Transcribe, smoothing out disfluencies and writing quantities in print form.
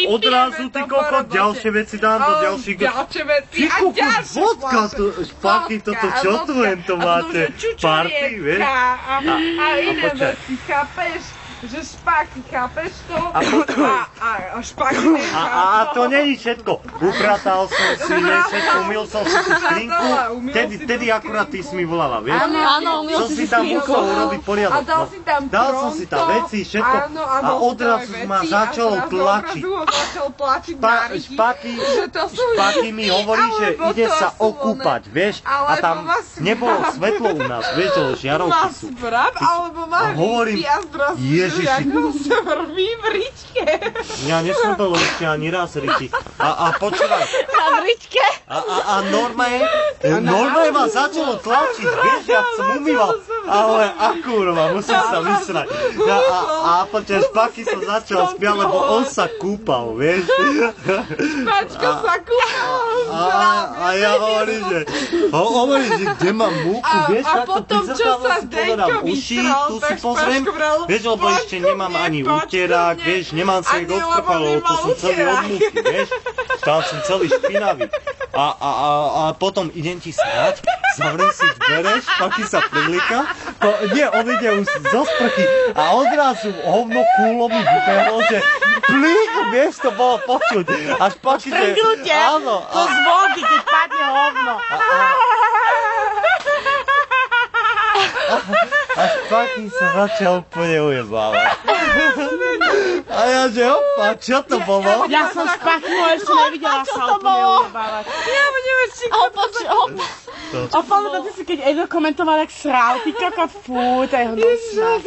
odrazu ty kokot, ďalšie veci dám do ďalších... Ďalšie veci Ty kokot, vodka, špaky, toto čo tu len to máte? Party, vieš? A iné veci, chápeš? Že špaky, chápeš to? A špaky nechápeš. A to není všetko. Upratal som si, umyl som si tú skrinku. Tedy akurát ty si mi volala, vieš? Áno, umyl si tam musel urobiť poriadok. A dal si tam Dal som si tam veci, všetko. A odrazu ma začalo tlačiť. Špaky mi hovorí, že ide sa okúpať, vieš? A tam nebolo svetlo u nás, vieš, že žiarovky sú. Alebo má hovorím, Ježiši. Vrví v ričke. Ja nesmrdol ešte ani raz riči. A počúvaj. Na vričke? A normálne ma začalo tlačiť, vieš, ja som umýval. Ale kurva, musím sa vysrať. A počúvaj, špaky som začal spiať, lebo on sa kúpal, vieš. Špačka sa kúpala. A ja hovorím, že kde mám múku, vieš, takto prizrkadlo si pozerám uši, tu si pozriem, vieš, lebo ešte nemám ani úterák, vieš, nemám sa ich odkopal, lebo to som celý od múky, vieš, tam som celý špinavý. A potom idem ti srať, zavriem si dvere, špaky sa privlíka, nie, on ide už zo sprchy a odrazu hovno kúlo mi vybehlo, že plík, vieš, to bolo počuť. A špaky, že áno. To z vody, keď padne hovno. A špaky sa začal úplne ujebávať. A ja, že opa, čo to bolo? Ja som špaky ešte nevidela sa úplne ujebávať. Ja budem ešte A pamätáte si, keď Edo komentoval, jak sral, ty kokot, fú, to je hnusné.